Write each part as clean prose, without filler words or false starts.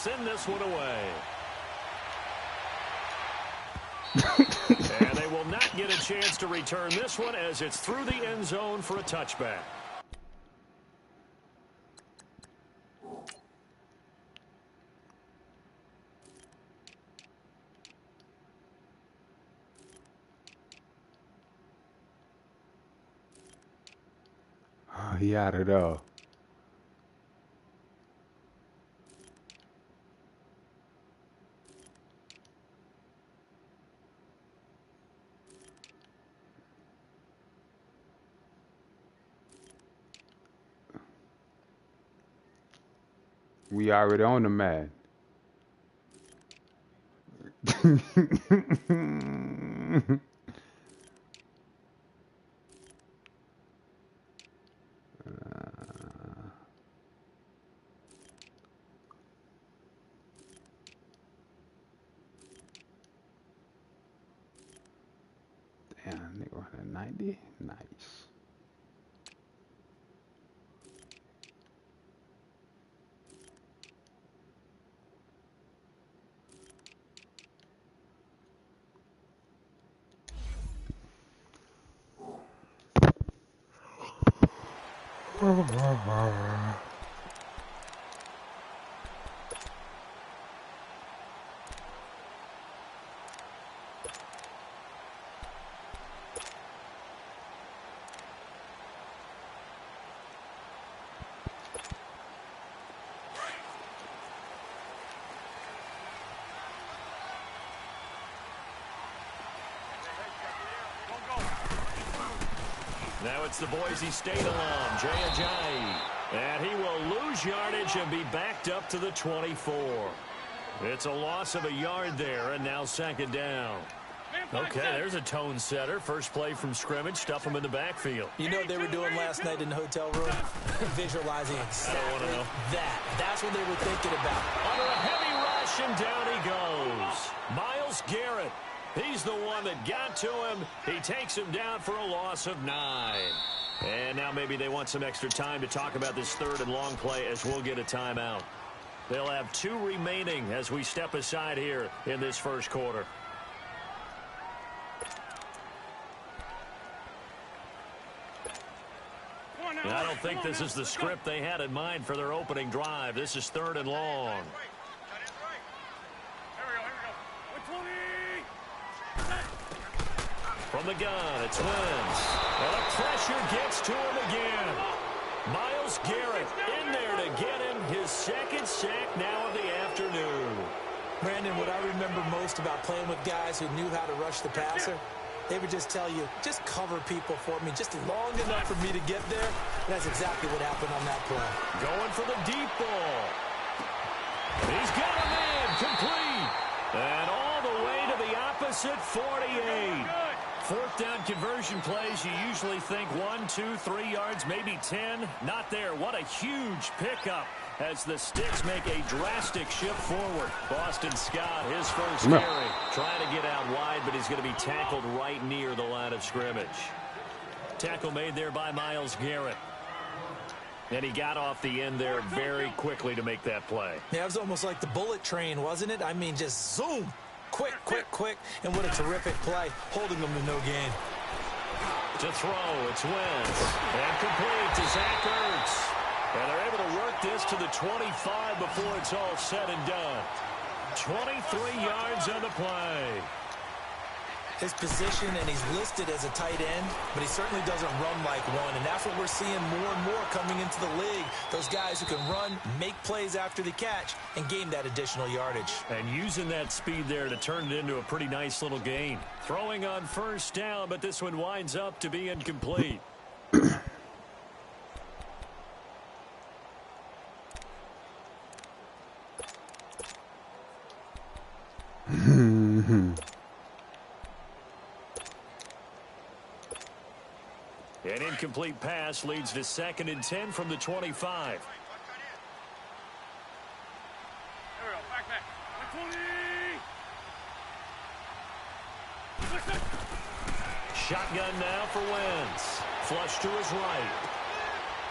send this one away. And they will not get a chance to return this one as it's through the end zone for a touchback. Oh, he out of there. We already on the man. Damn, they were at 90. Nice. Now it's the Boise State alum, Jay Ajayi. And he will lose yardage and be backed up to the 24. It's a loss of a yard there, and now second down. Okay, there's a tone setter. First play from scrimmage, stuff him in the backfield. You know what they were doing last night in the hotel room? Visualizing exactly that. That's what they were thinking about. Under a heavy rush, and down he goes. Myles Garrett. He's the one that got to him. He takes him down for a loss of 9. And now maybe they want some extra time to talk about this third and long play as we'll get a timeout. They'll have 2 remaining as we step aside here in this first quarter. I don't think this is the script they had in mind for their opening drive. This is third and long. From the gun, it's Wentz. And the pressure gets to him again. Myles Garrett in there to get him his second sack now of the afternoon. Brandon, what I remember most about playing with guys who knew how to rush the passer, they would just tell you, just cover people for me, just long enough for me to get there. That's exactly what happened on that play. Going for the deep ball. He's got a man complete. And all the way to the opposite 48. Fourth down conversion plays, you usually think 1, 2, 3 yards, maybe 10. Not there. What a huge pickup as the Sticks make a drastic shift forward. Boston Scott, his first carry, trying to get out wide, but he's going to be tackled right near the line of scrimmage. Tackle made there by Myles Garrett. And he got off the end there very quickly to make that play. Yeah, it was almost like the bullet train, wasn't it? I mean, just zoom. Quick, quick, quick. And what a terrific play, holding them to no gain. To throw, it's Wentz. And complete to Zach Ertz. And they're able to work this to the 25 before it's all said and done. 23 yards on the play. His position, and he's listed as a tight end, but he certainly doesn't run like one, and that's what we're seeing more and more coming into the league. Those guys who can run, make plays after the catch, and gain that additional yardage. And using that speed there to turn it into a pretty nice little gain. Throwing on first down, but this one winds up to be incomplete. An incomplete pass leads to 2nd and 10 from the 25. Shotgun now for Wentz. Flush to his right.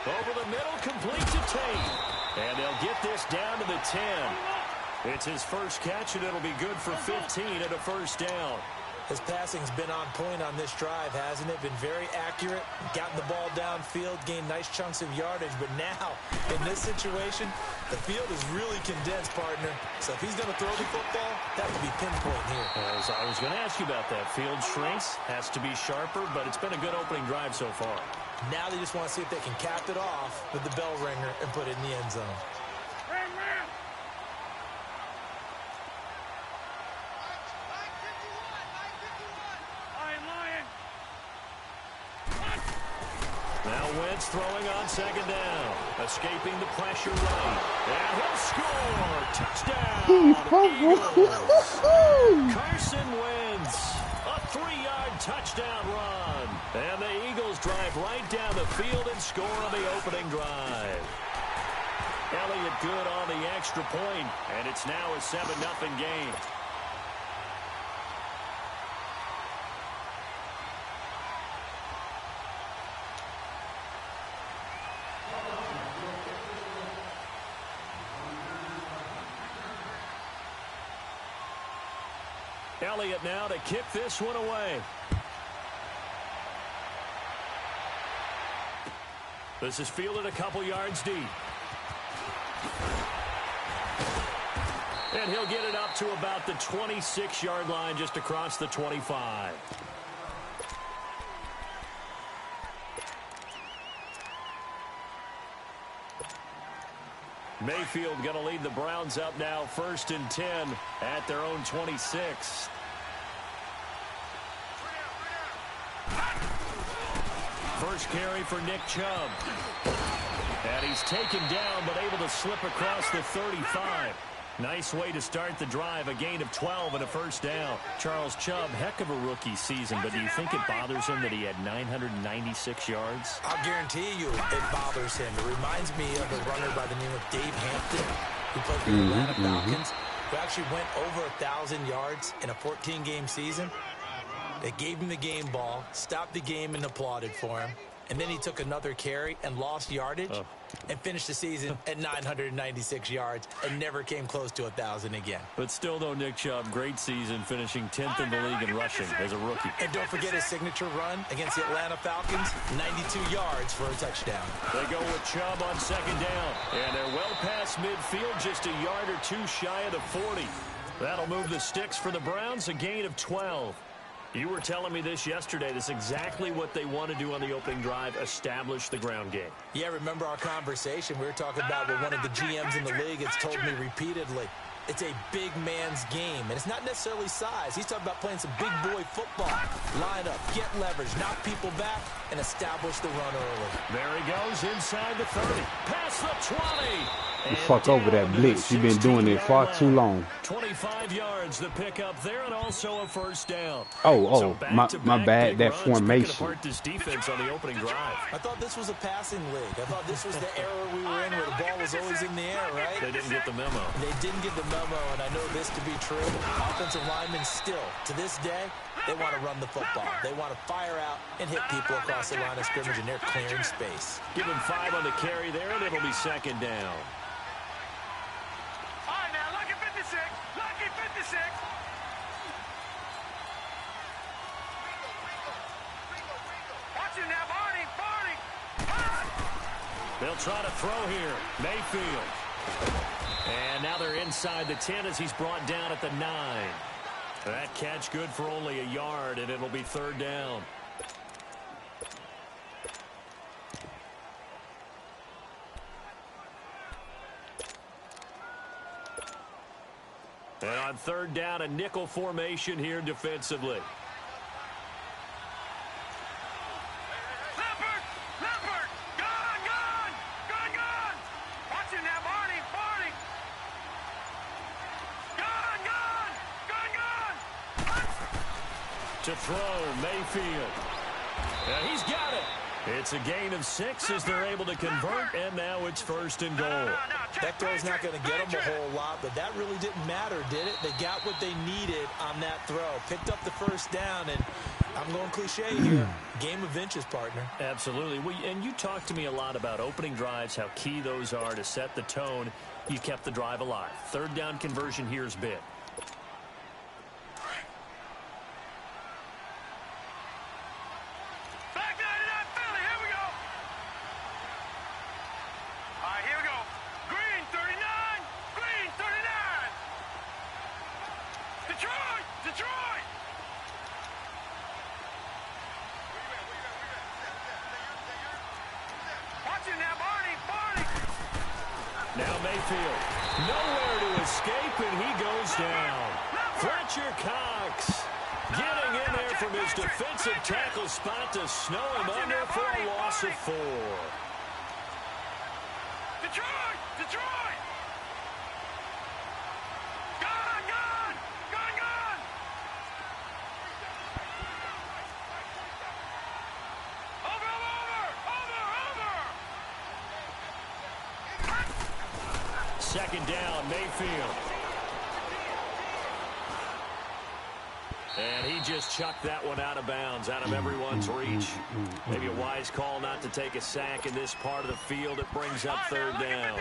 Over the middle, complete to Tate. And they'll get this down to the 10. It's his first catch, and it'll be good for 15 and a first down. His passing's been on point on this drive, hasn't it? Been very accurate, gotten the ball downfield, gained nice chunks of yardage. But now, in this situation, the field is really condensed, partner. So if he's going to throw the football, that could be pinpoint here. As I was going to ask you about that. Field shrinks, has to be sharper, but it's been a good opening drive so far. Now they just want to see if they can cap it off with the bell ringer and put it in the end zone. Now Wentz throwing on second down. Escaping the pressure right. And he'll score. Touchdown. Eagles. Carson Wentz. A 3-yard touchdown run. And the Eagles drive right down the field and score on the opening drive. Elliott good on the extra point, and it's now a 7-0 game. Elliott now to kick this one away. This is fielded a couple yards deep. And he'll get it up to about the 26-yard line, just across the 25. Mayfield going to lead the Browns up now, 1st and 10 at their own 26. First carry for Nick Chubb. And he's taken down, but able to slip across the 35. Nice way to start the drive, a gain of 12 and a first down. Charles Chubb, heck of a rookie season, but do you think it bothers him that he had 996 yards? I'll guarantee you it bothers him. It reminds me of a runner by the name of Dave Hampton, who played for the Atlanta Falcons, who actually went over 1,000 yards in a 14-game season. They gave him the game ball, stopped the game, and applauded for him. And then he took another carry and lost yardage and finished the season at 996 yards and never came close to 1,000 again. But still, though, Nick Chubb, great season, finishing 10th in the league in rushing as a rookie. And don't forget his signature run against the Atlanta Falcons, 92 yards for a touchdown. They go with Chubb on second down. And they're well past midfield, just a yard or two shy of the 40. That'll move the sticks for the Browns, a gain of 12. You were telling me this yesterday. This is exactly what they want to do on the opening drive, establish the ground game. Yeah, remember our conversation? We were talking about what one of the GMs in the league has told me repeatedly. It's a big man's game, and it's not necessarily size. He's talking about playing some big boy football. Line up, get leverage, knock people back, and establish the run early. There he goes inside the 30. Past the 20. You fuck over that blitz. You've been doing it far too long. 25 yards the pickup there, and also a first down. So my bad. That formation. Apart this defense on the opening drive. I thought this was a passing league. I thought this was the era we were in where the ball was always in the air, right? They didn't get the memo. They didn't get the memo, and I know this to be true. Offensive linemen still, to this day, they want to run the football. They want to fire out and hit people across the line of scrimmage, and they're clearing space. Give him 5 on the carry there, and it'll be second down. They'll try to throw here. Mayfield. And now they're inside the 10 as he's brought down at the 9. That catch good for only a yard, and it'll be third down. And on third down, a nickel formation here defensively. To throw, Mayfield. And he's got it. It's a gain of 6 as they're able to convert, and now it's first and goal. That throw's not going to get them a whole lot, but that really didn't matter, did it? They got what they needed on that throw. Picked up the first down, and I'm going cliche here. Game of inches, partner. Absolutely. And you talked to me a lot about opening drives, how key those are to set the tone. You kept the drive alive. Third down conversion here is big. Now Mayfield, nowhere to escape, and he goes down. Fletcher Cox getting in there from his defensive tackle spot to snow him under for a loss of 4. Detroit! Detroit! Gone! Gone! Gone! Gone! Over! Over! Over! Over! Second down, Mayfield. And he just chucked that one out of bounds, out of everyone's reach. Maybe a wise call not to take a sack in this part of the field. It brings up third down.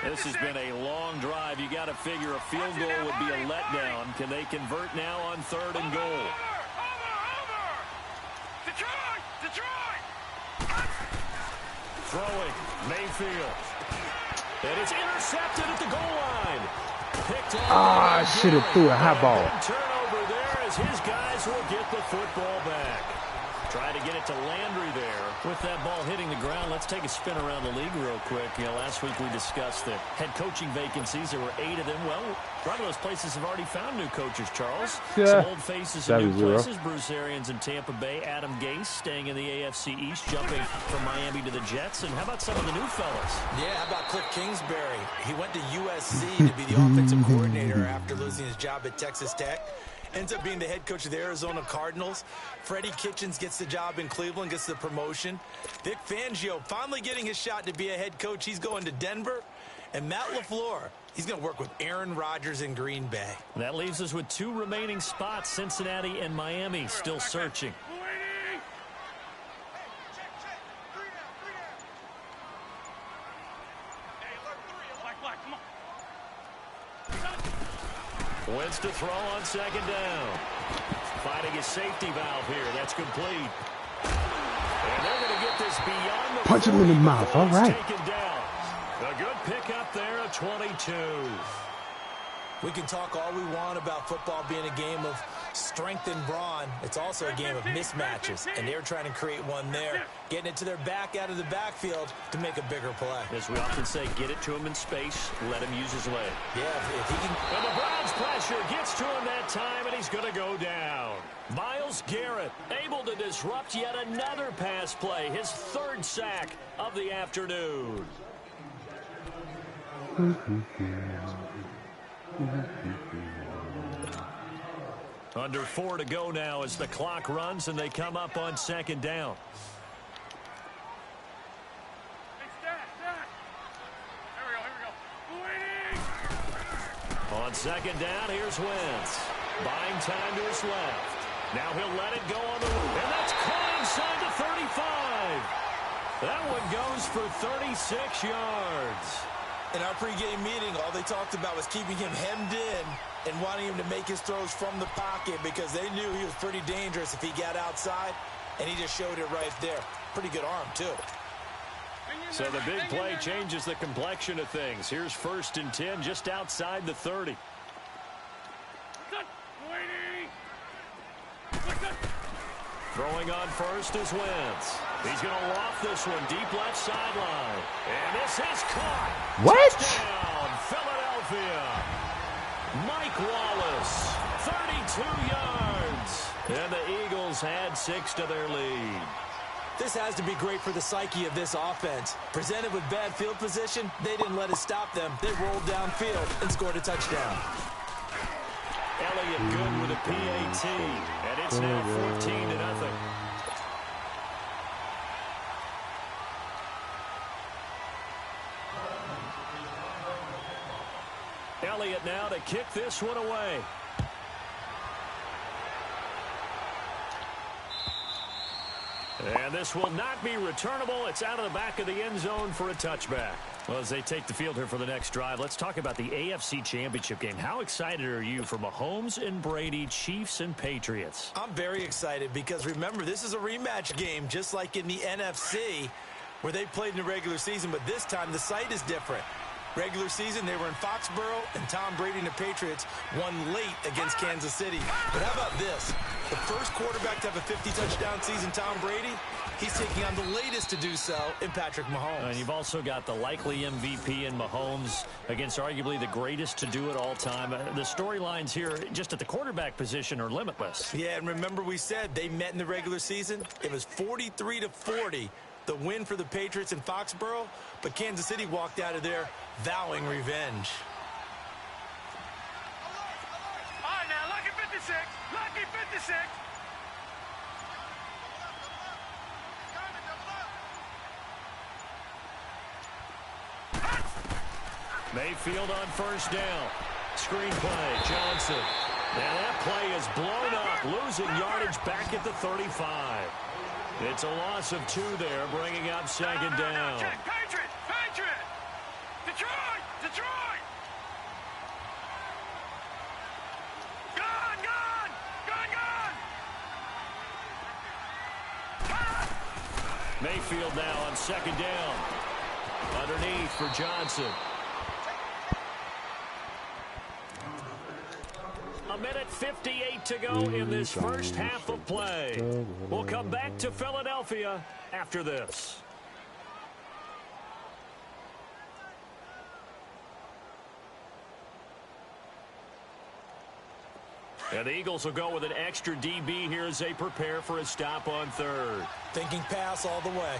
This has been a long drive. You got to figure a field goal would be a letdown. Can they convert now on 3rd and goal? Throwing, Mayfield. And it's intercepted at the goal line. Picked off. I should have threw a high ball. Turnover there as his guys will get the football back. Try to get it to Landry there. With that ball hitting the ground, let's take a spin around the league real quick. You know, last week we discussed the head coaching vacancies. There were 8 of them. Well, a lot of those places have already found new coaches, Charles. Yeah. Some old faces in new places. Bruce Arians in Tampa Bay. Adam Gase staying in the AFC East, jumping from Miami to the Jets. And how about some of the new fellas? Yeah, how about Cliff Kingsbury? He went to USC to be the offensive coordinator after losing his job at Texas Tech. Ends up being the head coach of the Arizona Cardinals. Freddie Kitchens gets the job in Cleveland, gets the promotion. Vic Fangio finally getting his shot to be a head coach. He's going to Denver. And Matt LaFleur, he's going to work with Aaron Rodgers in Green Bay. That leaves us with 2 remaining spots, Cincinnati and Miami, still searching. Wentz to throw on 2nd down. Finding his safety valve here. That's complete. And they're going to get this beyond the punch him in the mouth. All right. Taken down. A good pickup there at 22. We can talk all we want about football being a game of strength and brawn. It's also a game of mismatches, and they're trying to create one there, getting it to their back out of the backfield to make a bigger play. As we often say, get it to him in space, let him use his leg. Yeah, if he can. And the Browns pressure gets to him that time, and he's going to go down. Myles Garrett able to disrupt yet another pass play, his 3rd sack of the afternoon. Under 4 to go now as the clock runs and they come up on 2nd down. On 2nd down, here's Wentz. Buying time to his left. Now he'll let it go on the move. And that's caught inside the 35. That one goes for 36 yards. In our pregame meeting, all they talked about was keeping him hemmed in and wanting him to make his throws from the pocket because they knew he was pretty dangerous if he got outside, and he just showed it right there. Pretty good arm, too. So the big play changes the complexion of things. Here's 1st and 10 just outside the 30. Throwing on 1st is Wentz. He's going to loft this one deep left sideline. And this is caught. What? Touchdown, Philadelphia. Mike Wallace, 32 yards. And the Eagles add 6 to their lead. This has to be great for the psyche of this offense. Presented with bad field position, they didn't let it stop them. They rolled downfield and scored a touchdown. Elliott good with a PAT, and it's now 14-0. Elliott now to kick this one away. And this will not be returnable. It's out of the back of the end zone for a touchback. Well, as they take the field here for the next drive, let's talk about the AFC Championship game. How excited are you for Mahomes and Brady, Chiefs and Patriots? I'm very excited because, remember, this is a rematch game, just like in the NFC, where they played in the regular season, but this time the site is different. Regular season, they were in Foxborough, and Tom Brady and the Patriots won late against Kansas City. But how about this? The first quarterback to have a 50-touchdown season, Tom Brady, he's taking on the latest to do so in Patrick Mahomes. And you've also got the likely MVP in Mahomes against arguably the greatest to do it all time. The storylines here just at the quarterback position are limitless. Yeah, and remember we said they met in the regular season? It was 43-40. The win for the Patriots in Foxborough, but Kansas City walked out of there vowing revenge. All right, now, lucky 56. Lucky 56. Mayfield on first down. Screen play, Johnson. And that play is blown up, losing yardage back at the 35. It's a loss of 2 there, bringing up second down. Patriot! Patriot! Detroit! Detroit! Gone! Gone! Gone! Gone! Mayfield now on second down. Underneath for Johnson. A minute 58 to go in this first half of play. We'll come back to Philadelphia after this. And the Eagles will go with an extra DB here as they prepare for a stop on third. Thinking pass all the way.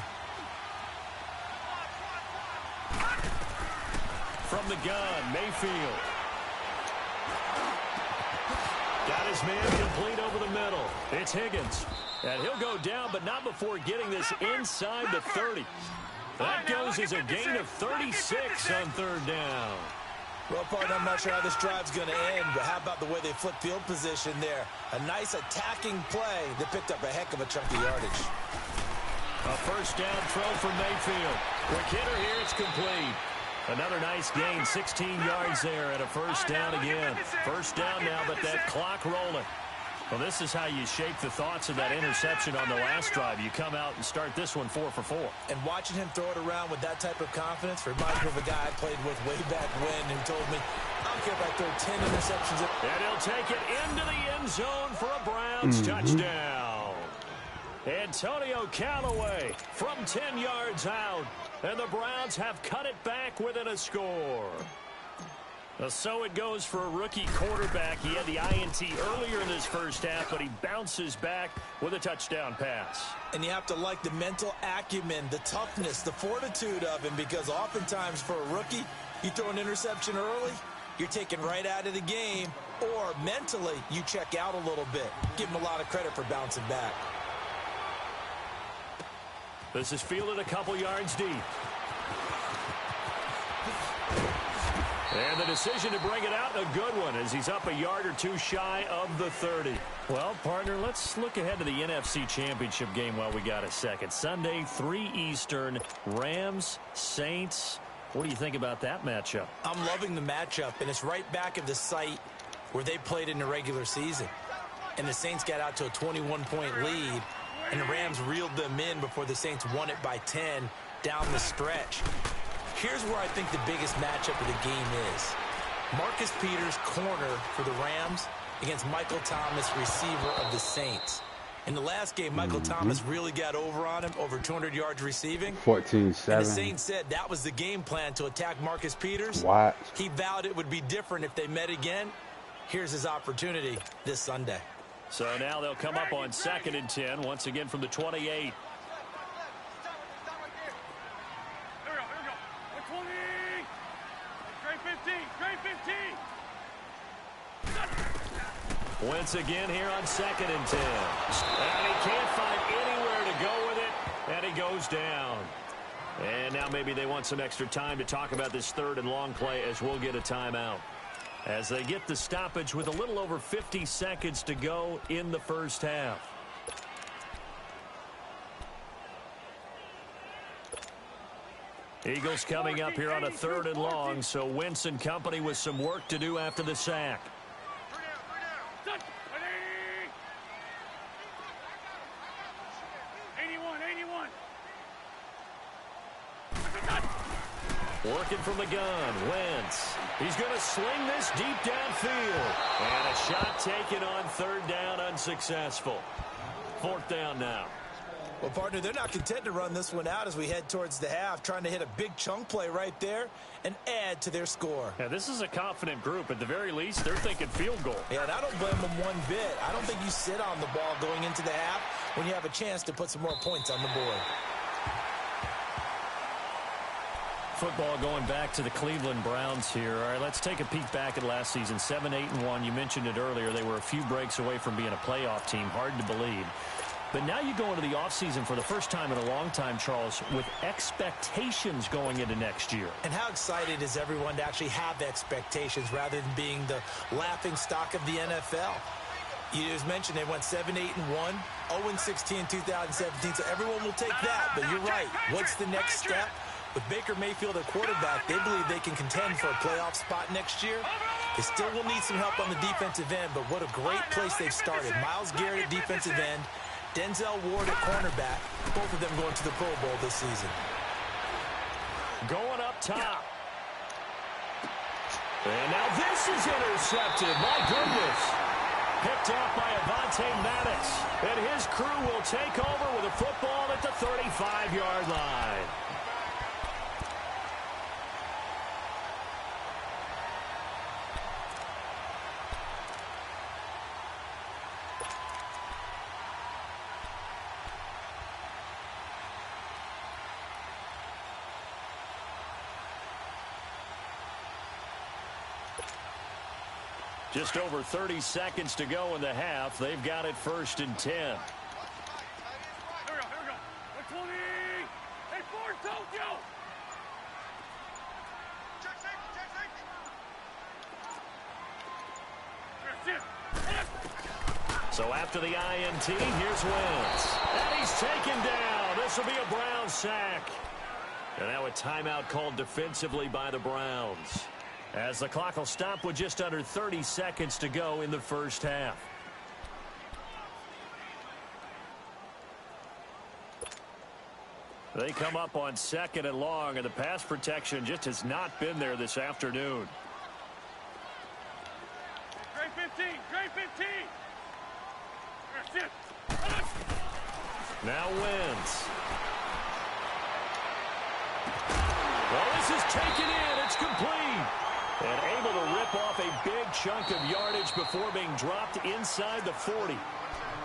From the gun, Mayfield. Got his man complete over the middle. It's Higgins. And he'll go down, but not before getting this inside the 30. That goes as a gain of 36 on third down. Well, partner, I'm not sure how this drive's going to end, but how about the way they flip field position there? A nice attacking play that picked up a heck of a chunk of yardage. A first down throw from Mayfield. Quick hitter here, it's complete. Another nice gain, 16 yards there and a first down again. First down now, but that clock rolling. Well, this is how you shape the thoughts of that interception on the last drive. You come out and start this one 4 for 4. And watching him throw it around with that type of confidence reminds me of a guy I played with way back when who told me, I don't care if I throw 10 interceptions. And he'll take it into the end zone for a Browns touchdown. Antonio Callaway from 10 yards out. And the Browns have cut it back within a score. So it goes for a rookie quarterback. He had the INT earlier in this first half, but he bounces back with a touchdown pass. And you have to like the mental acumen, the toughness, the fortitude of him, because oftentimes for a rookie, you throw an interception early, you're taken right out of the game, or mentally you check out a little bit. Give him a lot of credit for bouncing back. This is fielded a couple yards deep. And the decision to bring it out, a good one, as he's up a yard or two shy of the 30. Well, partner, let's look ahead to the NFC Championship game while we got a second. Sunday, 3 Eastern, Rams, Saints. What do you think about that matchup? I'm loving the matchup, and it's right back at the site where they played in the regular season. And the Saints got out to a 21-point lead, and the Rams reeled them in before the Saints won it by 10 down the stretch. Here's where I think the biggest matchup of the game is. Marcus Peters, corner for the Rams, against Michael Thomas, receiver of the Saints. In the last game, Michael Thomas really got over on him, over 200 yards receiving. 14-7. And the Saints said that was the game plan, to attack Marcus Peters. What? He vowed it would be different if they met again. Here's his opportunity this Sunday. So now they'll come up on 2nd and 10, once again from the 28. Once again here on 2nd and 10. And he can't find anywhere to go with it, and he goes down. And now maybe they want some extra time to talk about this 3rd and long play, as we'll get a timeout. As they get the stoppage with a little over 50 seconds to go in the first half. Eagles coming up here on a 3rd and long, so Wentz and company with some work to do after the sack. 81. Working from the gun, Wentz. He's going to sling this deep downfield. And a shot taken on 3rd down, unsuccessful. 4th down now. Well, partner, they're not content to run this one out as we head towards the half, trying to hit a big chunk play right there and add to their score. Yeah, this is a confident group. At the very least, they're thinking field goal. Yeah, and I don't blame them one bit. I don't think you sit on the ball going into the half when you have a chance to put some more points on the board. Football going back to the Cleveland Browns here. All right, let's take a peek back at last season. 7-8-1. You mentioned it earlier. They were a few breaks away from being a playoff team. Hard to believe. But now you go into the offseason for the first time in a long time, Charles, with expectations going into next year. And how excited is everyone to actually have expectations rather than being the laughing stock of the NFL? You just mentioned they went 7-8-1, 0-16 in 2017, so everyone will take that. But you're right. What's the next step? With Baker Mayfield at quarterback, they believe they can contend for a playoff spot next year. They still will need some help on the defensive end, but what a great place they've started. Myles Garrett at defensive end, Denzel Ward at cornerback, both of them going to the Pro Bowl this season. Going up top. And now this is intercepted. My goodness. Picked off by Avonte Maddox. And his crew will take over with a football at the 35-yard line. Just over 30 seconds to go in the half. They've got it 1st and 10. Here we go. 20. Hey, 4, Tokyo. Check safety. So after the INT, here's Wentz. And he's taken down. This will be a Browns sack. And now a timeout called defensively by the Browns, as the clock will stop with just under 30 seconds to go in the first half. They come up on 2nd and long, and the pass protection just has not been there this afternoon. Grade 15. That's it. Now Wentz. Well, this is taken in. It's complete. And able to rip off a big chunk of yardage before being dropped inside the 40.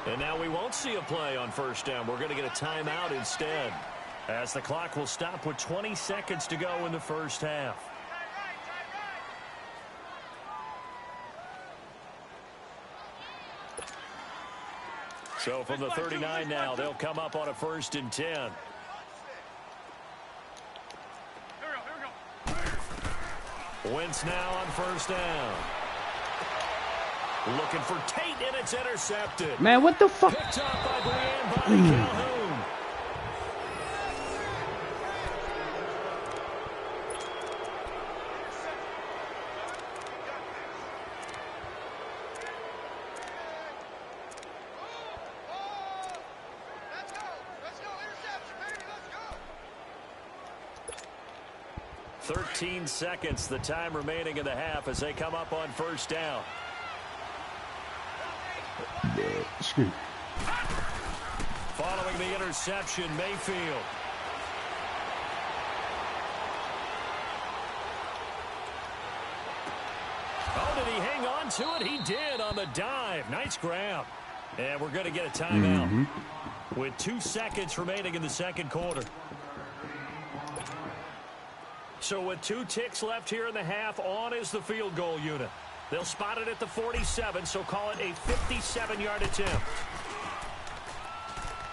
And now we won't see a play on 1st down. We're going to get a timeout instead, as the clock will stop with 20 seconds to go in the first half. So from the 39 now, they'll come up on a 1st and 10. Here we go. Wentz now on 1st down. Looking for Tate, and it's intercepted. Man, what the fuck? Picked up by Brian Calhoun. Let's go. 13 seconds, the time remaining in the half as they come up on 1st down. Excuse me. Following the interception, Mayfield. Oh, did he hang on to it? He did on the dive. Nice grab. And we're going to get a timeout with 2 seconds remaining in the second quarter. So with 2 ticks left here in the half, on is the field goal unit. They'll spot it at the 47, so call it a 57-yard attempt.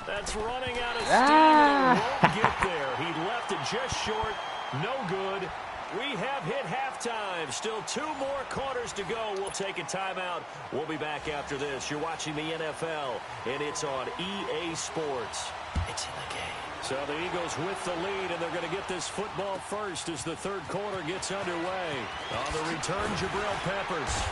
That's running out of steam, and it won't get there. He left it just short, no good, We have hit halftime. Still 2 more quarters to go. We'll take a timeout. We'll be back after this. You're watching the NFL, and it's on EA Sports. It's in the game. So the Eagles with the lead, and they're going to get this football first as the third quarter gets underway. On the return, Jabril Peppers.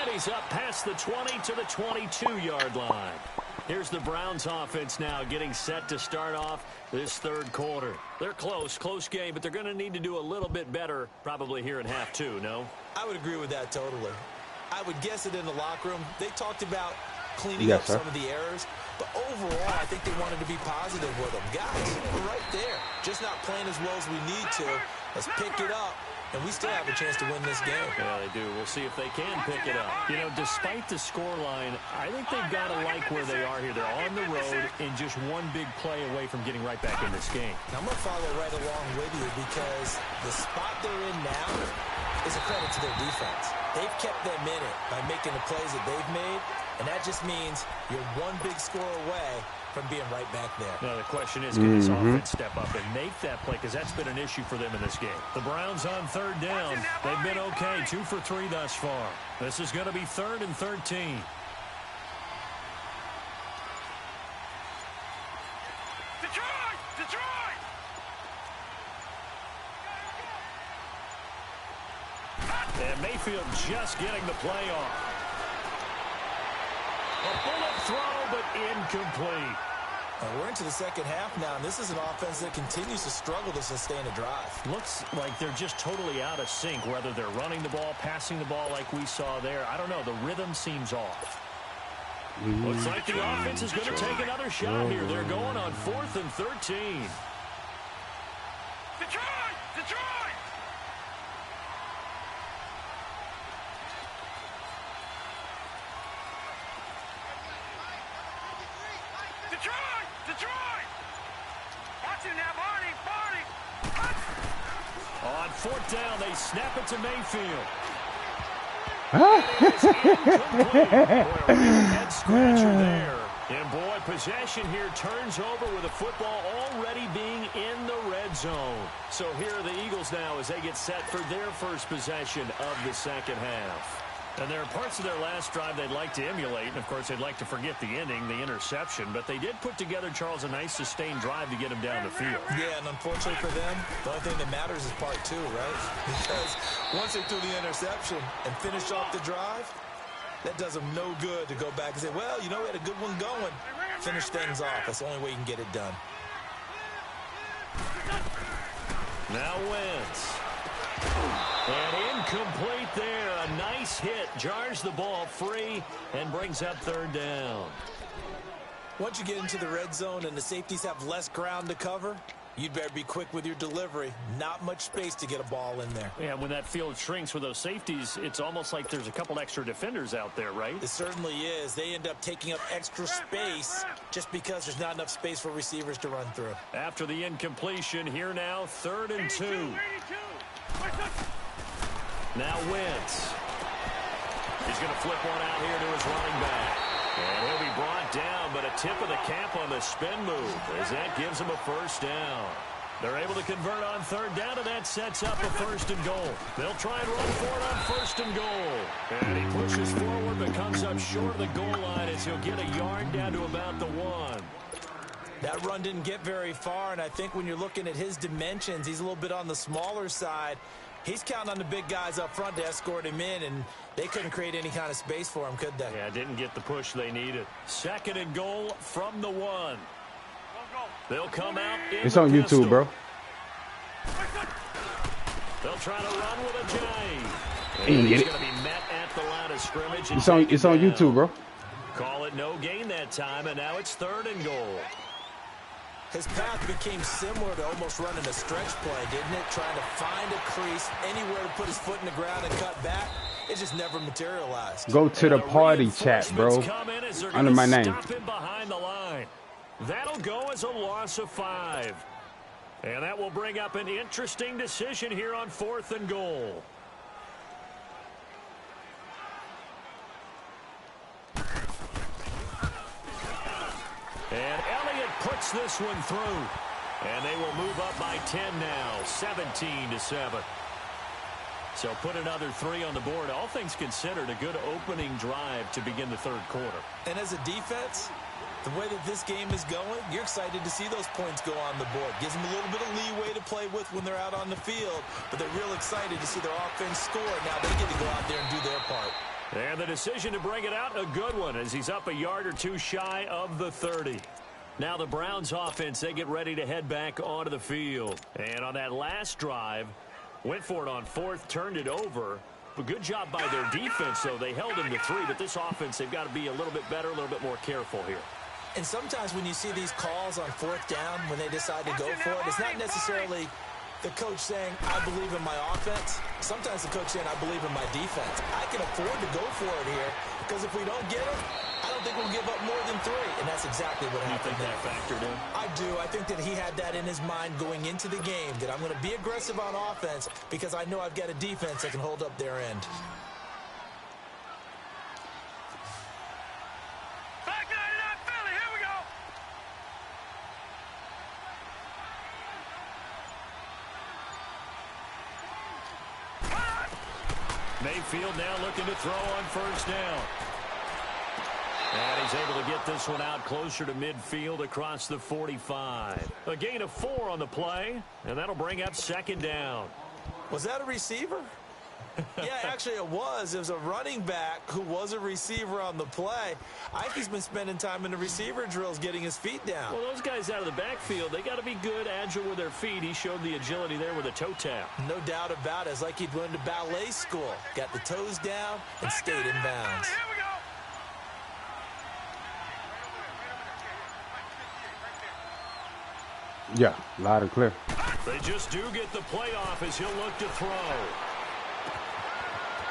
And he's up past the 20 to the 22-yard line. Here's the Browns offense now getting set to start off this third quarter. They're close game, but they're going to need to do a little bit better probably here in half 2, no? I would agree with that totally. I would guess it in the locker room. They talked about cleaning up some of the errors, but overall, I think they wanted to be positive with them. Guys, we're right there. Just not playing as well as we need to. Let's pick it up. And we still have a chance to win this game. Yeah, they do. We'll see if they can pick it up. You know, despite the scoreline, I think they've got to like where they are here. They're on the road and just one big play away from getting right back in this game. Now, I'm going to follow right along with you because the spot they're in now is a credit to their defense. They've kept them in it by making the plays that they've made, and that just means you're one big score away from being right back there. Now, the question is, can this offense step up and make that play? Because that's been an issue for them in this game. The Browns on third down. They've been okay, 2 for 3 thus far. This is going to be 3rd and 13. Detroit! And Mayfield just getting the play off. A bullet throw, but incomplete. We're into the second half now, and this is an offense that continues to struggle to sustain a drive. Looks like they're just totally out of sync, whether they're running the ball, passing the ball like we saw there. I don't know. The rhythm seems off. Looks like the offense is going to take another shot here. They're going on 4th and 13. Detroit! Watch it now, Barney! On 4th down, they snap it to Mayfield. Boy, a real head scratcher there. And boy, possession here turns over with the football already being in the red zone. So here are the Eagles now as they get set for their first possession of the second half. And there are parts of their last drive they'd like to emulate. And, of course, they'd like to forget the ending, the interception. But they did put together, Charles, a nice sustained drive to get him down the field. Yeah, and unfortunately for them, the only thing that matters is part 2, right? Because once they threw the interception and finished off the drive, that does them no good to go back and say, well, you know, we had a good one going. Finish things off. That's the only way you can get it done. Now Wentz. And incomplete there. A nice hit. Jars the ball free and brings up 3rd down. Once you get into the red zone and the safeties have less ground to cover, you'd better be quick with your delivery. Not much space to get a ball in there. Yeah, when that field shrinks with those safeties, it's almost like there's a couple extra defenders out there, right? It certainly is. They end up taking up extra space just because there's not enough space for receivers to run through. After the incompletion, here now, 3rd and 2. Now Wentz. He's going to flip one out here to his running back. And he'll be brought down, but a tip of the cap on the spin move as that gives him a 1st down. They're able to convert on 3rd down, and that sets up a 1st and goal. They'll try and run for it on 1st and goal. And he pushes forward, but comes up short of the goal line as he'll get a yard down to about the 1. That run didn't get very far, and I think when you're looking at his dimensions, he's a little bit on the smaller side. He's counting on the big guys up front to escort him in, and they couldn't create any kind of space for him, could they? Yeah, didn't get the push they needed. 2nd and goal from the 1. They'll come out in It's on pistol. YouTube, bro. They'll try to run with a J. He And he's get going to be met at the line of scrimmage. It's on YouTube, bro. Call it no gain that time, and now it's 3rd and goal. His path became similar to almost running a stretch play, didn't it? Trying to find a crease, anywhere to put his foot in the ground and cut back. It just never materialized. Go to the party chat, bro. Under my name. Stop him behind the line. That'll go as a loss of 5. And that will bring up an interesting decision here on 4th and goal. And Elliott puts this one through. And they will move up by 10 now, 17-7. So put another 3 on the board. All things considered, a good opening drive to begin the third quarter. And as a defense, the way that this game is going, you're excited to see those points go on the board. Gives them a little bit of leeway to play with when they're out on the field, but they're real excited to see their offense score. Now they get to go out there and do their part. And the decision to bring it out, a good one, as he's up a yard or two shy of the 30. Now the Browns offense, they get ready to head back onto the field. And on that last drive, went for it on 4th, turned it over. A good job by their defense, though. They held him to 3, but this offense, they've got to be a little bit better, a little bit more careful here. And sometimes when you see these calls on 4th down, when they decide to go for it, it's not necessarily the coach saying, I believe in my offense. Sometimes the coach saying, I believe in my defense. I can afford to go for it here, because if we don't get it, I don't think we'll give up more than 3. And that's exactly what happened there. You think that factored in? I do. I think that he had that in his mind going into the game, that I'm going to be aggressive on offense because I know I've got a defense that can hold up their end. Back 99 Philly, here we go. Mayfield now looking to throw on 1st down. And he's able to get this one out closer to midfield across the 45. A gain of 4 on the play, and that'll bring up 2nd down. Was that a receiver? Yeah, actually it was. It was a running back who was a receiver on the play. I think he's been spending time in the receiver drills getting his feet down. Well, those guys out of the backfield, they got to be good, agile with their feet. He showed the agility there with a toe tap. No doubt about it. It's like he'd went to ballet school. Got the toes down and stayed in bounds. Here we go. Yeah, loud and clear. They just do get the playoff as he'll look to throw.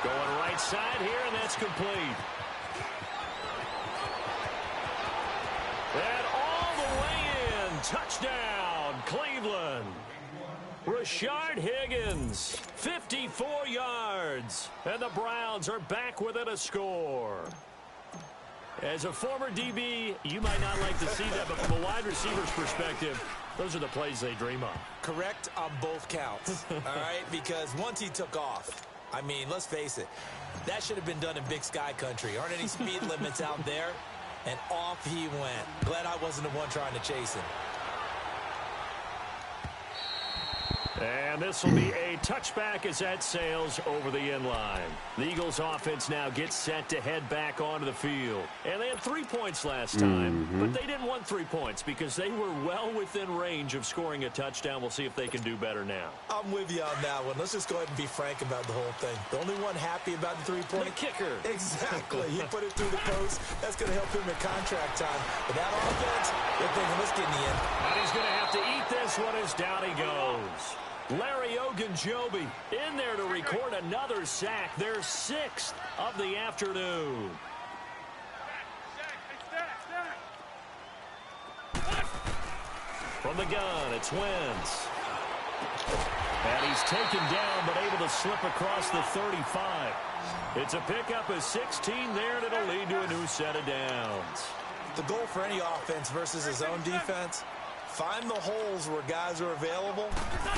Going right side here, and that's complete. And all the way in. Touchdown, Cleveland. Rashard Higgins, 54 yards. And the Browns are back within a score. As a former DB, you might not like to see that, but from a wide receiver's perspective, those are the plays they dream of. Correct on both counts, all right? Because once he took off, I mean, let's face it, that should have been done in Big Sky Country. Aren't any speed limits out there? And off he went. Glad I wasn't the one trying to chase him. And this will be a touchback as that sails over the end line. The Eagles offense now gets set to head back onto the field. And they had 3 points last time, but they didn't want 3 points because they were well within range of scoring a touchdown. We'll see if they can do better now. I'm with you on that one. Let's just go ahead and be frank about the whole thing. The only one happy about the 3-point. The kicker. Exactly. He put it through the post. That's going to help him at contract time. But that offense, they're thinking, let's get in the end. And he's going to have to eat this one as down he goes. Larry Ogunjobi in there to record another sack, their 6th of the afternoon. From the gun, it's Wentz. And he's taken down, but able to slip across the 35. It's a pickup of 16 there, and it'll lead to a new set of downs. The goal for any offense versus his own defense, find the holes where guys are available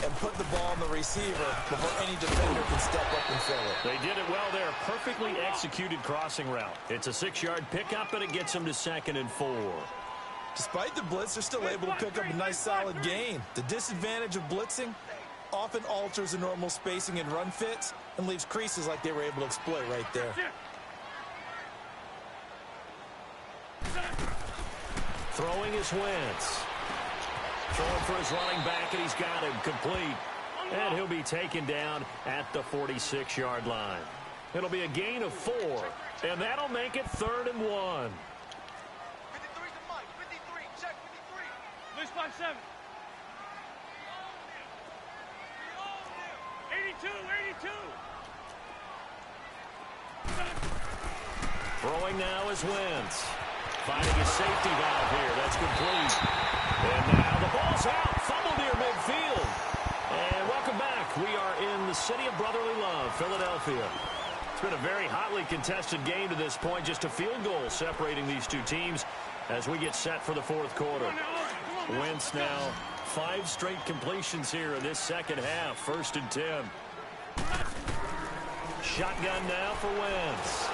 and put the ball on the receiver before any defender can step up and fill it. They did it well there. Perfectly executed crossing route. It's a 6-yard pickup, and it gets them to 2nd and 4. Despite the blitz, they're still able to pick up a nice, solid gain. The disadvantage of blitzing often alters the normal spacing and run fits and leaves creases like they were able to exploit right there. Throwing is Wentz. Throwing for his running back, and he's got him complete. And he'll be taken down at the 46-yard line. It'll be a gain of 4, and that'll make it 3rd and 1. 53's the mic. 53. Check 53. Lose 5-7. 82. Throwing now is Wentz. Finding a safety valve here. That's complete. And now the ball's out. Fumble near midfield. And welcome back. We are in the city of brotherly love, Philadelphia. It's been a very hotly contested game to this point. Just a field goal separating these two teams as we get set for the 4th quarter. Wentz now 5 straight completions here in this second half. 1st and 10. Shotgun now for Wentz.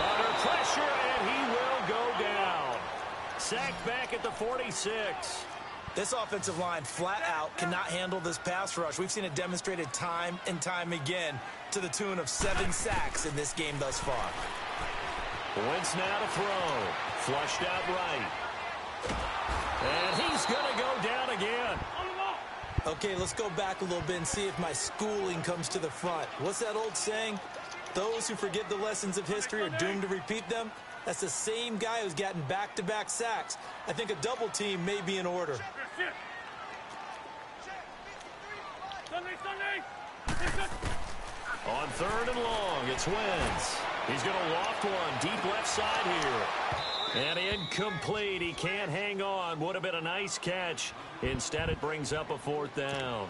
Under pressure, and he will go down. Sacked back at the 46. This offensive line flat out cannot handle this pass rush. We've seen it demonstrated time and time again to the tune of 7 sacks in this game thus far. Wentz now to throw. Flushed out right. And he's going to go down again. Okay, let's go back a little bit and see if my schooling comes to the front. What's that old saying? Those who forget the lessons of history are doomed to repeat them. That's the same guy who's gotten back-to-back sacks. I think a double team may be in order. On 3rd and long, it's Wentz. He's going to loft one deep left side here. And incomplete. He can't hang on. Would have been a nice catch. Instead, it brings up a 4th down.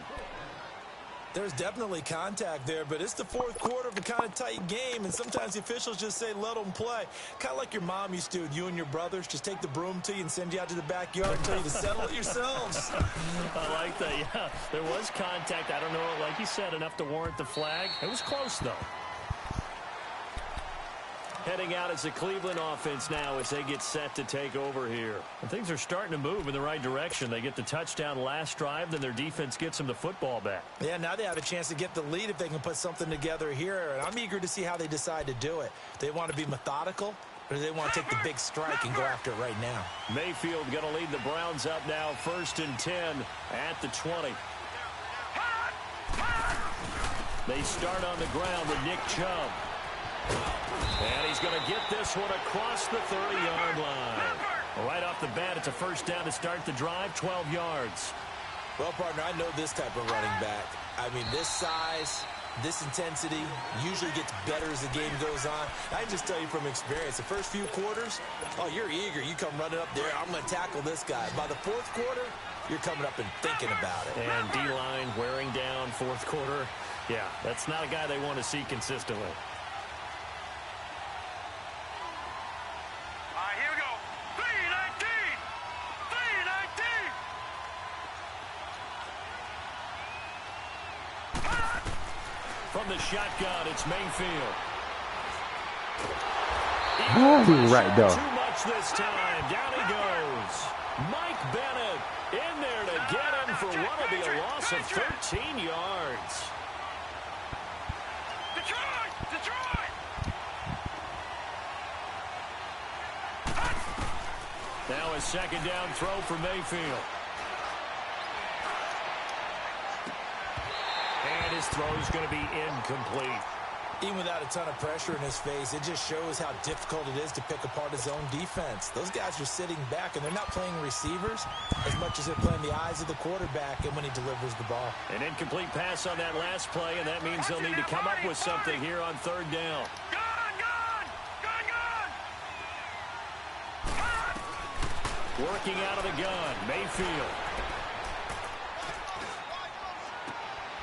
There's definitely contact there, but it's the 4th quarter of a kind of tight game, and sometimes the officials just say, let them play. Kind of like your mom used to with you and your brothers. Just take the broom to you and send you out to the backyard and tell you to settle it yourselves. I like that, yeah. There was contact. I don't know, like you said, enough to warrant the flag. It was close, though. Heading out as the Cleveland offense now as they get set to take over here. And things are starting to move in the right direction. They get the touchdown last drive, then their defense gets them the football back. Yeah, now they have a chance to get the lead if they can put something together here. And I'm eager to see how they decide to do it. They want to be methodical, or do they want to take the big strike and go after it right now? Mayfield going to lead the Browns up now, 1st and 10 at the 20. They start on the ground with Nick Chubb. And he's going to get this one across the 30-yard line. Right off the bat, it's a 1st down to start the drive, 12 yards. Well, partner, I know this type of running back. I mean, this size, this intensity usually gets better as the game goes on. I can just tell you from experience, the first few quarters, oh, you're eager. You come running up there, I'm going to tackle this guy. By the 4th quarter, you're coming up and thinking about it. And D-line wearing down 4th quarter. Yeah, that's not a guy they want to see consistently. From the shotgun, it's Mayfield. Right there. Too much this time. Down he goes. Mike Bennett in there to get him for what will be a loss of 13 yards. Detroit! Now a 2nd down throw for Mayfield. And his throw is going to be incomplete. Even without a ton of pressure in his face, it just shows how difficult it is to pick apart his own defense. Those guys are sitting back, and they're not playing receivers as much as they're playing the eyes of the quarterback and when he delivers the ball. An incomplete pass on that last play, and that means they'll need to come up with something here on 3rd down. Working out of the gun, Mayfield.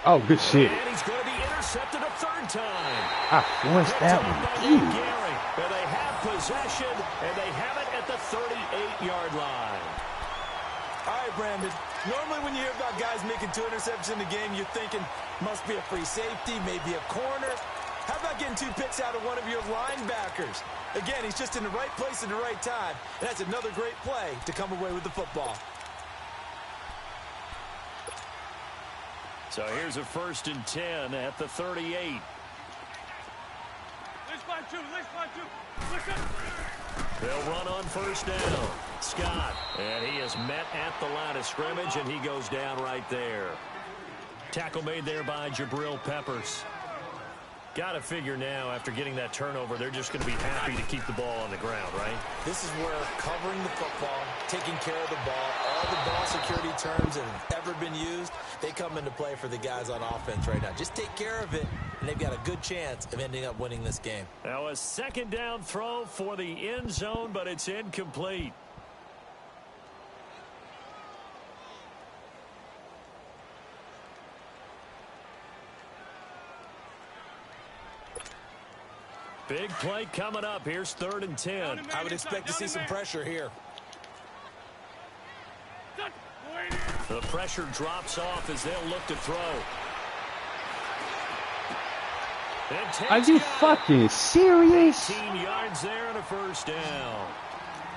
Oh, good shit. And he's going to be intercepted a 3rd time. I forced that one. And they have possession, and they have it at the 38-yard line. All right, Brandon. Normally when you hear about guys making 2 interceptions in the game, you're thinking must be a free safety, maybe a corner. How about getting 2 picks out of one of your linebackers? Again, he's just in the right place at the right time. And that's another great play to come away with the football. So here's a 1st and 10 at the 38. They'll run on 1st down. Scott, and he is met at the line of scrimmage, and he goes down right there. Tackle made there by Jabril Peppers. Got to figure now, after getting that turnover, they're just going to be happy to keep the ball on the ground, right? This is where covering the football, taking care of the ball, all the ball security terms that have ever been used, they come into play for the guys on offense right now. Just take care of it, and they've got a good chance of ending up winning this game. Now a 2nd down throw for the end zone, but it's incomplete. Big play coming up. Here's 3rd and 10. I would expect to see some pressure here. The pressure drops off as they'll look to throw. Are you fucking serious? 18 yards there and a first down.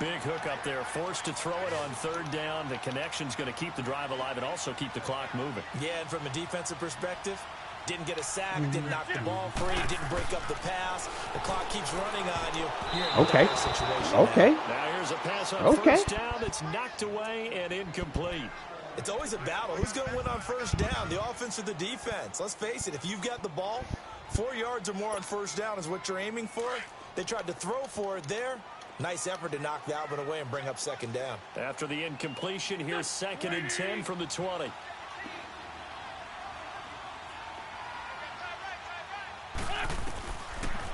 Big hook up there, forced to throw it on third down. The connection's going to keep the drive alive and also keep the clock moving. Yeah, and from a defensive perspective, didn't get a sack, didn't knock the ball free, didn't break up the pass. The clock keeps running on you. You're in a dire situation Okay. Now here's a pass on first down that's knocked away and incomplete. It's always a battle. Who's going to win on first down, the offense or the defense? Let's face it, if you've got the ball, 4 yards or more on first down is what you're aiming for. They tried to throw for it there. Nice effort to knock that one away and bring up second down. After the incompletion, here's 2nd and 10 from the 20.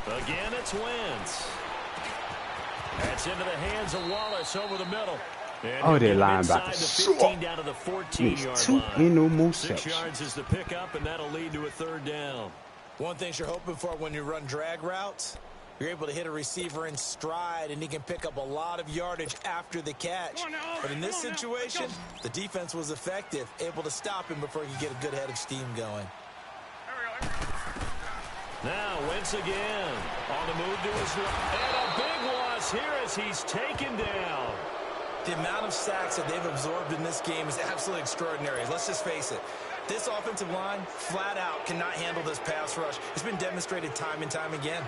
Again, it's Wentz. That's into the hands of Wallace over the middle. And their inside linebacker. the 15 down to the 14-yard line. Ain't no more 6 yards is the pickup, and that'll lead to a third down. One thing you're hoping for when you run drag routes, you're able to hit a receiver in stride, and he can pick up a lot of yardage after the catch. But in this situation, the defense was effective, able to stop him before he could get a good head of steam going. Now, Wentz again on the move to his right. And a big loss here as he's taken down. The amount of sacks that they've absorbed in this game is absolutely extraordinary. Let's just face it. This offensive line, flat out, cannot handle this pass rush. It's been demonstrated time and time again.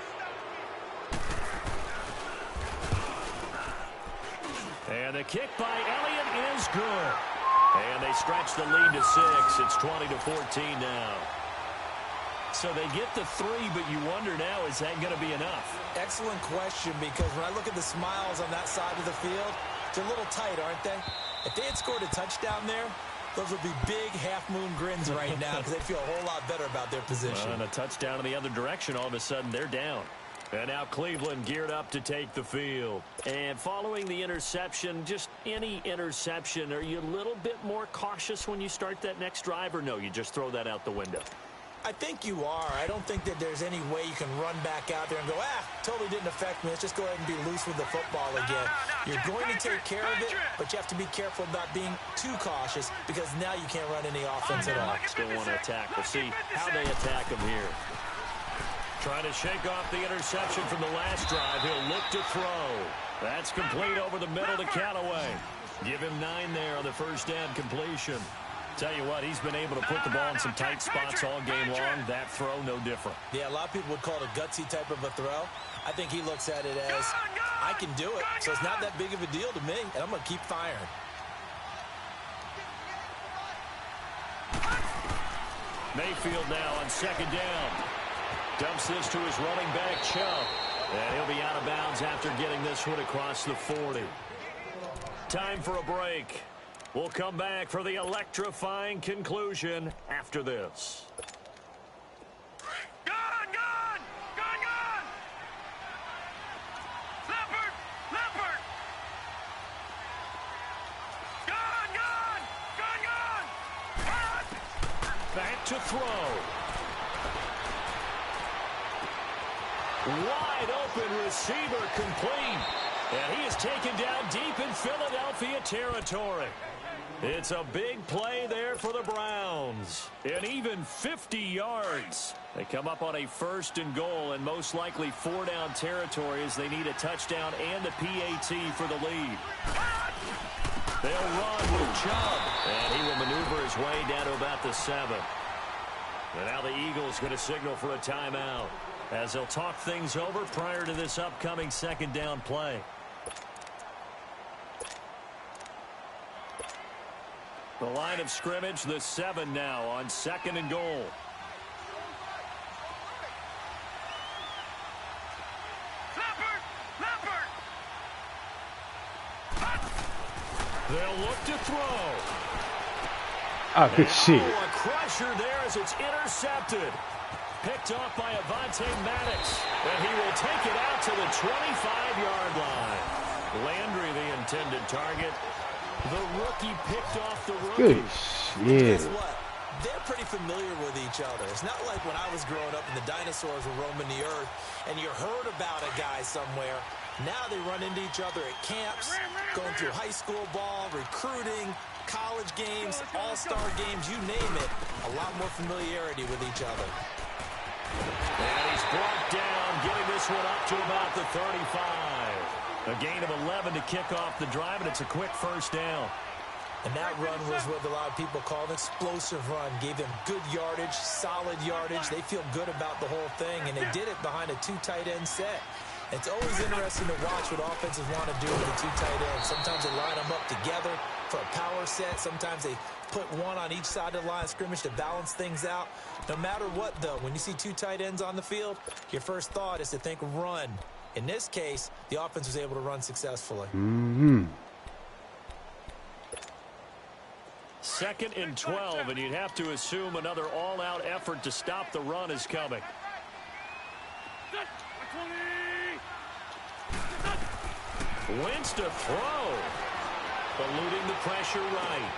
And the kick by Elliott is good. And they stretch the lead to 6. It's 20-14 now. So they get the 3, but you wonder now, is that going to be enough? Excellent question, because when I look at the smiles on that side of the field, they're a little tight, aren't they? If they had scored a touchdown there, those would be big half-moon grins right now because they'd feel a whole lot better about their position. And a touchdown in the other direction, all of a sudden they're down. And now Cleveland geared up to take the field. And following the interception, just any interception, are you a little bit more cautious when you start that next drive, or no, you just throw that out the window? I think you are. I don't think that there's any way you can run back out there and go, totally didn't affect me. Let's just go ahead and be loose with the football again. You're going to take care of it, but you have to be careful about being too cautious because now you can't run any offense at all. Still want to attack. We'll see how they attack him here. Trying to shake off the interception from the last drive. He'll look to throw. That's complete over the middle to Callaway. Give him 9 there on the first down completion. Tell you what, he's been able to put the ball in some tight spots all game long. That throw, no different. Yeah, a lot of people would call it a gutsy type of a throw. I think he looks at it as, I can do it, so it's not that big of a deal to me, and I'm going to keep firing. Mayfield now on second down. Dumps this to his running back, Chubb. And he'll be out of bounds after getting this one across the 40. Time for a break. We'll come back for the electrifying conclusion after this. Gone! Leopard! Gone! Back to throw. Wide open receiver complete. And he is taken down deep in Philadelphia territory. It's a big play there for the Browns. And even 50 yards. They come up on a 1st and goal and most likely 4-down territory as they need a touchdown and a PAT for the lead. They'll run with Chubb. And he will maneuver his way down to about the 7. And now the Eagles going to signal for a timeout as they'll talk things over prior to this upcoming 2nd down play. The line of scrimmage, the 7 now on 2nd and goal. Leopard! They'll look to throw. Oh, good shit. A crusher there as it's intercepted. Picked off by Avonte Maddox. And he will take it out to the 25-yard line. Landry, the intended target. The rookie picked off the rookie. Good shit. Guess what? They're pretty familiar with each other. It's not like when I was growing up and the dinosaurs were roaming the earth and you heard about a guy somewhere. Now they run into each other at camps, going through high school ball, recruiting, college games, all-star games, you name it. A lot more familiarity with each other. And he He's brought down, getting this one up to about the 35. A gain of 11 to kick off the drive, and it's a quick first down. And that run was what a lot of people call an explosive run. Gave them good yardage, solid yardage. They feel good about the whole thing, and they did it behind a two tight end set. It's always interesting to watch what offenses want to do with the two tight ends. Sometimes they line them up together for a power set. Sometimes they put one on each side of the line of scrimmage to balance things out. No matter what, though, when you see two tight ends on the field, your first thought is to think run. In this case, the offense was able to run successfully. Second and 12, and you'd have to assume another all-out effort to stop the run is coming. Wentz to throw. Eluding the pressure right.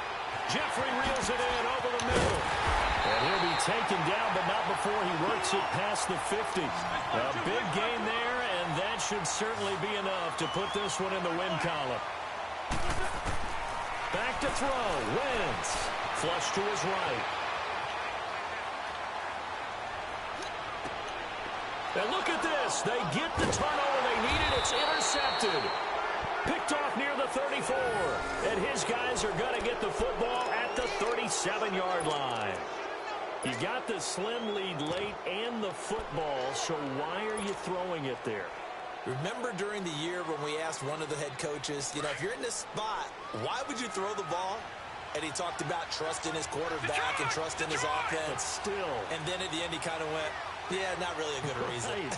Jeffrey reels it in over the middle. And he'll be taken down, but not before he works it past the 50. A big gain there, and that should certainly be enough to put this one in the win column. Back to throw. Wentz. Flush to his right. And look at this. They get the turnover they needed. It's intercepted. Picked off near the 34. And his guys are going to get the football at the 37-yard line. You got the slim lead late and the football, so why are you throwing it there? Remember during the year when we asked one of the head coaches, if you're in this spot, why would you throw the ball? And he talked about trusting his quarterback and trusting his offense. But still. And then at the end he kind of went, yeah, not really a good reason.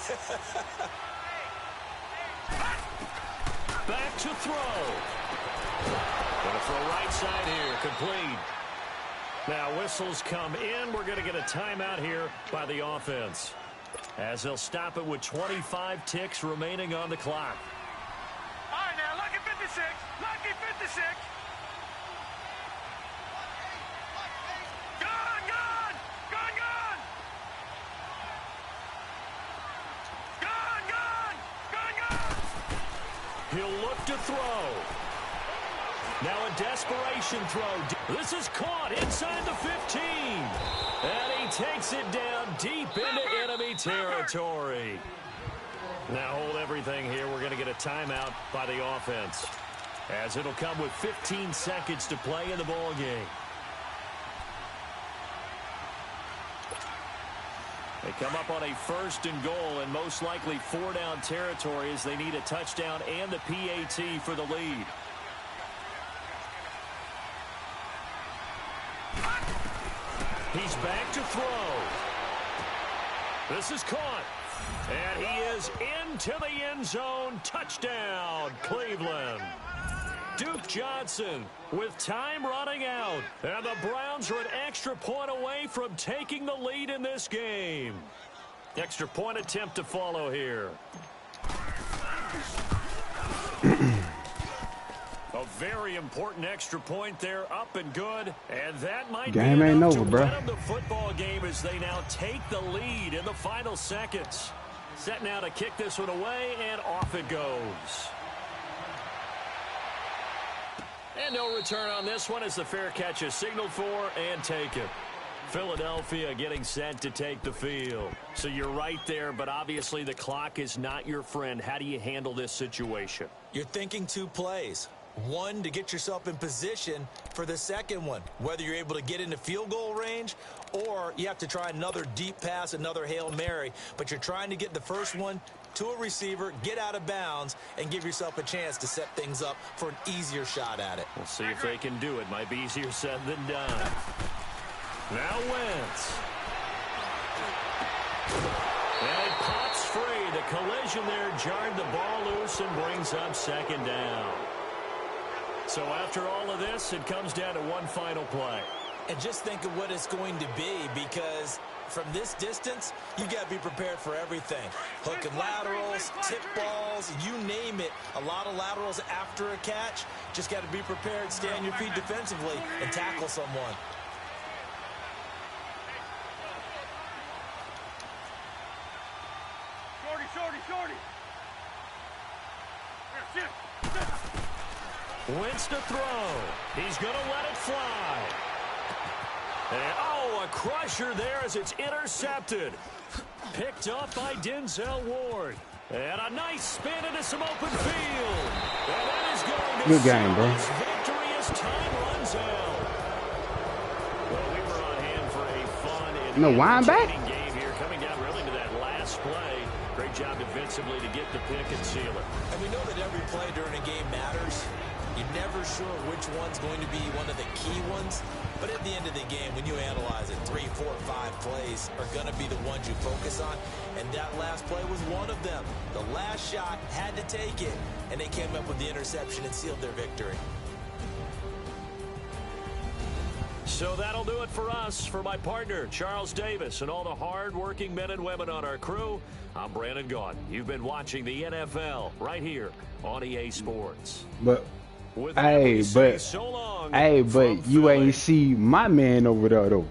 Back to throw. Going to throw right side here. Complete. Now whistles come in. We're going to get a timeout here by the offense, as they'll stop it with 25 ticks remaining on the clock. All right, now, lucky 56. Lucky 56. Gone, gone. Gone, gone. Gone, gone. Gone, gone. He'll look to throw. Now a desperation throw. This is caught inside the 15. And he takes it down deep into enemy territory. Now hold everything here. We're going to get a timeout by the offense, as it'll come with 15 seconds to play in the ball game. They come up on a 1st and goal, and most likely 4-down territory, as they need a touchdown and the PAT for the lead. He's back to throw. This is caught. And he is into the end zone. Touchdown, Cleveland. Duke Johnson with time running out. And the Browns are an extra point away from taking the lead in this game. Extra point attempt to follow here. A very important extra point there, up and good, and that might game be ain't enough over, to bro. win them the football game as they now take the lead in the final seconds. Set now to kick this one away, and off it goes. And no return on this one as the fair catch is signaled for and taken. Philadelphia getting set to take the field. So you're right there, but obviously the clock is not your friend. How do you handle this situation? You're thinking 2 plays. One, to get yourself in position for the second one, whether you're able to get into field goal range or you have to try another deep pass, another Hail Mary. But you're trying to get the first one to a receiver, get out of bounds, and give yourself a chance to set things up for an easier shot at it. We'll see if they can do it. Might be easier said than done. Now Wentz. And it pops free. The collision there jarred the ball loose and brings up 2nd down. So after all of this, it comes down to one final play. And just think of what it's going to be, because from this distance, you got to be prepared for everything. Hook and laterals, tip balls, you name it. A lot of laterals after a catch. Just got to be prepared, stay on your feet defensively, and tackle someone. Shorty, shorty, shorty. Here, sit. Wentz to throw. He's going to let it fly. And, oh, a crusher there as it's intercepted. Picked up by Denzel Ward. And a nice spin into some open field. And that is going to good game, bro. victory as time runs out. Well, we were on hand for a fun and entertaining game here, coming down really to that last play. Great job defensively to get the pick and seal it. And we know that every play during a game matters. You're never sure which one's going to be one of the key ones. But at the end of the game, when you analyze it, 3, 4, 5 plays are going to be the ones you focus on. And that last play was one of them. The last shot had to take it. And they came up with the interception and sealed their victory. So that'll do it for us. For my partner, Charles Davis, and all the hard-working men and women on our crew, I'm Brandon Gaudin. You've been watching the NFL right here on EA Sports. But With hey, but so long hey, but you Philly. ain't see my man over there though.